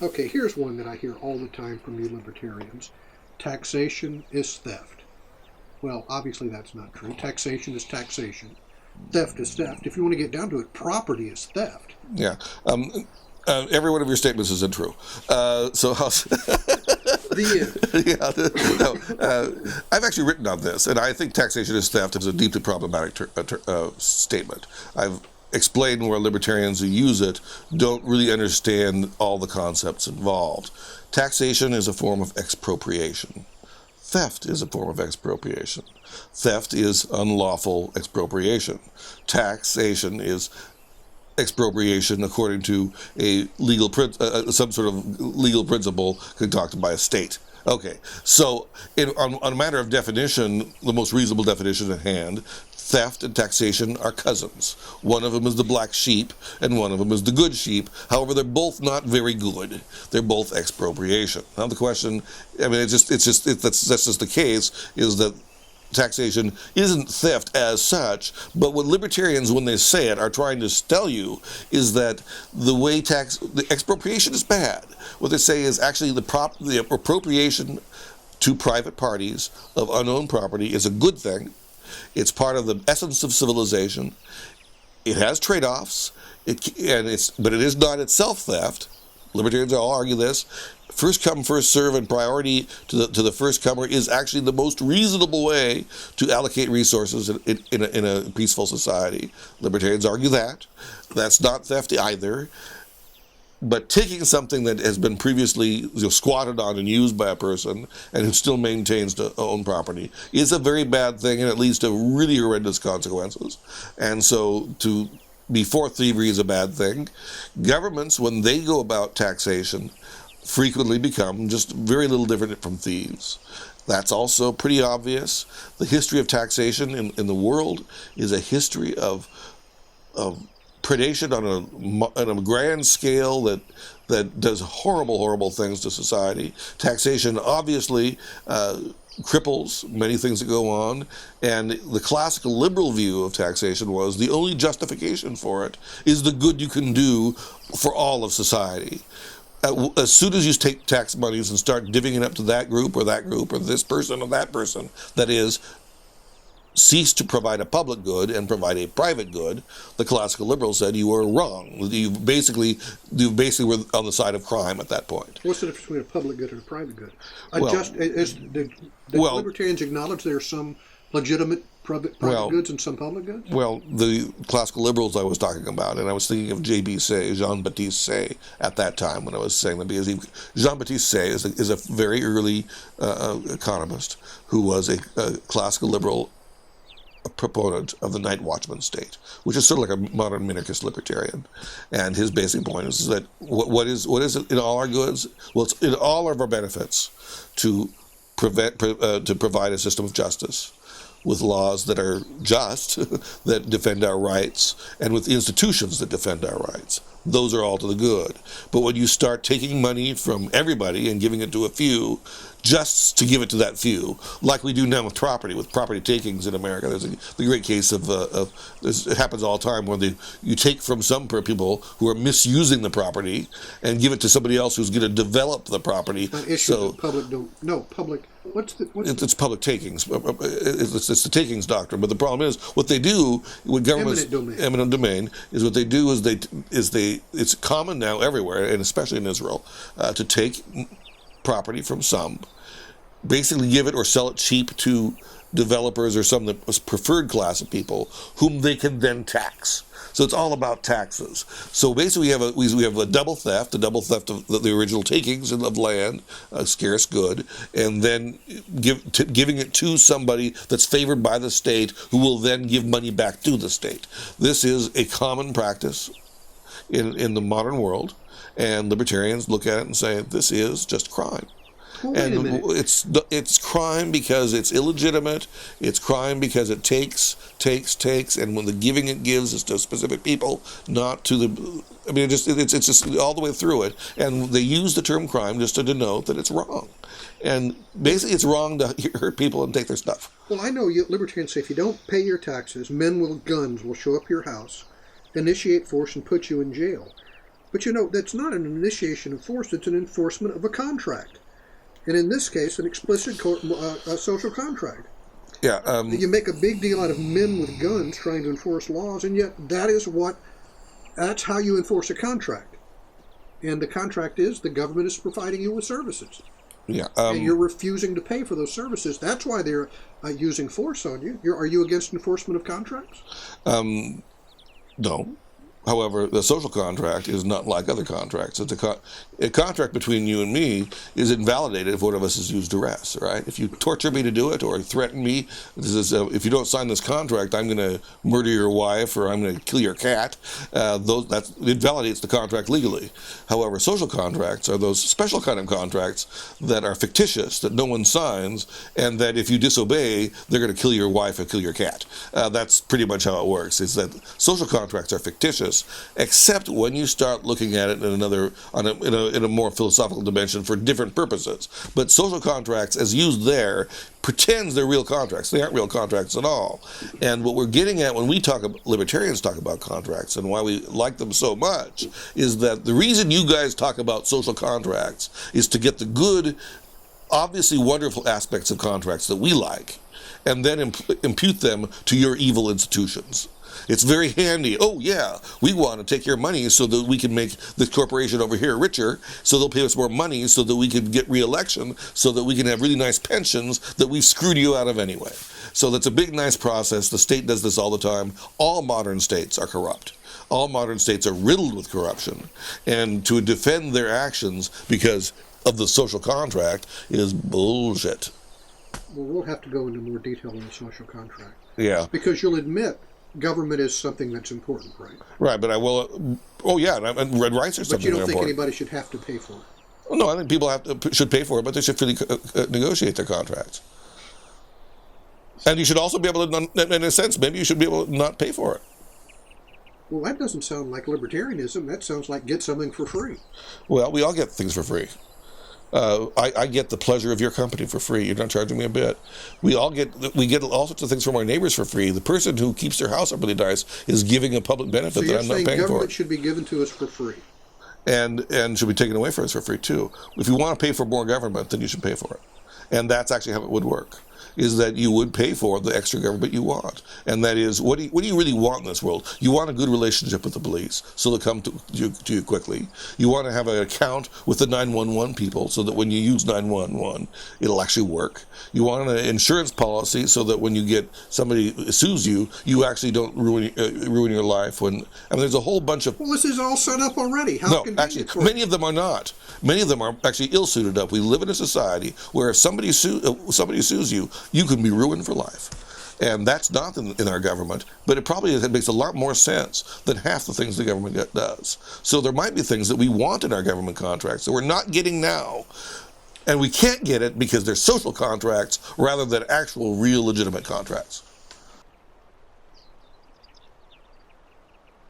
Okay, here's one that I hear all the time from you libertarians. Taxation is theft. Well, obviously that's not true. Taxation is taxation. Theft is theft. If you want to get down to it, property is theft. Yeah. Every one of your statements is untrue. So how's... I've actually written on this, and I think taxation is theft is a deeply problematic statement. I've explained where libertarians who use it don't really understand all the concepts involved. Taxation is a form of expropriation. Theft is a form of expropriation. Theft is unlawful expropriation. Taxation is expropriation according to a legal some sort of legal principle concocted by a state. Okay, so on a matter of definition, the most reasonable definition at hand, theft and taxation are cousins. One of them is the black sheep, and one of them is the good sheep. However, they're both not very good. They're both expropriation. Now the question, I mean, that's just the case, is that taxation isn't theft as such, but what libertarians, when they say it, are trying to tell you is that the expropriation is bad. What they say is actually the appropriation to private parties of unowned property is a good thing. It's part of the essence of civilization. It has trade-offs, but it is not itself theft. Libertarians all argue this. First come, first serve, and priority to the first comer is actually the most reasonable way to allocate resources in a peaceful society. Libertarians argue that. That's not theft either. But taking something that has been previously squatted on and used by a person and who still maintains to own property is a very bad thing, and it leads to really horrendous consequences. And so to be for thievery is a bad thing. Governments, when they go about taxation, frequently become just very little different from thieves. That's also pretty obvious. The history of taxation in the world is a history of predation on a grand scale that does horrible things to society. Taxation obviously cripples many things that go on, and the classical liberal view of taxation was the only justification for it is the good you can do for all of society. As soon as you take tax monies and start divvying it up to that group or this person or that person, that is, cease to provide a public good and provide a private good, the classical liberals said you were wrong. You basically were on the side of crime at that point. What's the difference between a public good and a private good? Did libertarians acknowledge there are some legitimate private goods and some public goods? Well, the classical liberals I was talking about, and I was thinking of J.B. Say, Jean-Baptiste Say, at that time when I was saying that, because Jean-Baptiste Say is a very early economist who was a classical liberal proponent of the night watchman state, which is sort of like a modern minarchist libertarian. And his basic point is that what is it in all our goods? Well, it's in all of our benefits to provide a system of justice with laws that are just, that defend our rights, and with institutions that defend our rights. Those are all to the good. But when you start taking money from everybody and giving it to a few, just to give it to that few, like we do now with property takings in America. There's the great case of it happens all the time when you take from some people who are misusing the property and give it to somebody else who's going to develop the property. It's public takings. It's the takings doctrine. But the problem is what they do with governments, eminent domain, is what they do is it's common now everywhere, and especially in Israel, to take property from some, basically give it or sell it cheap to developers or some preferred class of people whom they can then tax. So it's all about taxes. So basically we have a double theft of the original takings of land, a scarce good, and then giving it to somebody that's favored by the state who will then give money back to the state. This is a common practice in the modern world, and libertarians look at it and say this is just crime. Well, and it's crime because it's illegitimate. It's crime because it takes, and when the giving it gives is to specific people, not to the. I mean, it's just all the way through it, and they use the term crime just to denote that it's wrong, and basically it's wrong to hurt people and take their stuff. Well, I know libertarians say if you don't pay your taxes, men with guns will show up your house, initiate force, and put you in jail. But that's not an initiation of force, it's an enforcement of a contract. And in this case, an explicit social contract. Yeah. You make a big deal out of men with guns trying to enforce laws, and yet that's how you enforce a contract. And the contract is the government is providing you with services. Yeah. And you're refusing to pay for those services. That's why they're using force on you. Are you against enforcement of contracts? No. However, the social contract is not like other contracts. It's a contract between you and me is invalidated if one of us has used duress, right? If you torture me to do it or threaten me, if you don't sign this contract, I'm going to murder your wife or I'm going to kill your cat. That invalidates the contract legally. However, social contracts are those special kind of contracts that are fictitious, that no one signs, and that if you disobey, they're going to kill your wife or kill your cat. That's pretty much how it works, is that social contracts are fictitious, except when you start looking at it in a more philosophical dimension for different purposes. But social contracts, as used there, pretends they're real contracts. They aren't real contracts at all. And what we're getting at when libertarians talk about contracts, and why we like them so much, is that the reason you guys talk about social contracts is to get the good, obviously wonderful aspects of contracts that we like, and then impute them to your evil institutions. It's very handy. Oh, yeah, we want to take your money so that we can make this corporation over here richer, so they'll pay us more money so that we can get re-election, so that we can have really nice pensions that we've screwed you out of anyway. So that's a big, nice process. The state does this all the time. All modern states are corrupt. All modern states are riddled with corruption. And to defend their actions because of the social contract is bullshit. Well, we'll have to go into more detail on the social contract. Yeah. Because you'll admit government is something that's important, right? Right, but I will. Oh yeah, and red rights are something. But you don't think important. anybody should have to pay for it? Well, no, I think people should pay for it, but they should freely negotiate their contracts. And you should also be able to, in a sense, maybe you should be able to not pay for it. Well, that doesn't sound like libertarianism. That sounds like get something for free. Well, we all get things for free. I get the pleasure of your company for free. You're not charging me a bit. We get all sorts of things from our neighbors for free. The person who keeps their house up really nice is giving a public benefit that I'm not paying for. So you're saying government should be given to us for free? And should be taken away from us for free too. If you want to pay for more government, then you should pay for it. And that's actually how it would work, is that you would pay for the extra government you want. And that is, what do you really want in this world? You want a good relationship with the police, so they'll come to you quickly. You want to have an account with the 911 people, so that when you use 911, it'll actually work. You want an insurance policy, so that when you get somebody sues you, you actually don't ruin your life. There's a whole bunch of... Well, this is all set up already. No, actually, many of them are not. Many of them are actually ill-suited up. We live in a society where if somebody sues you, you can be ruined for life. And that's not in our government, but it makes a lot more sense than half the things the government does. So there might be things that we want in our government contracts that we're not getting now. And we can't get it because they're social contracts rather than actual, real, legitimate contracts.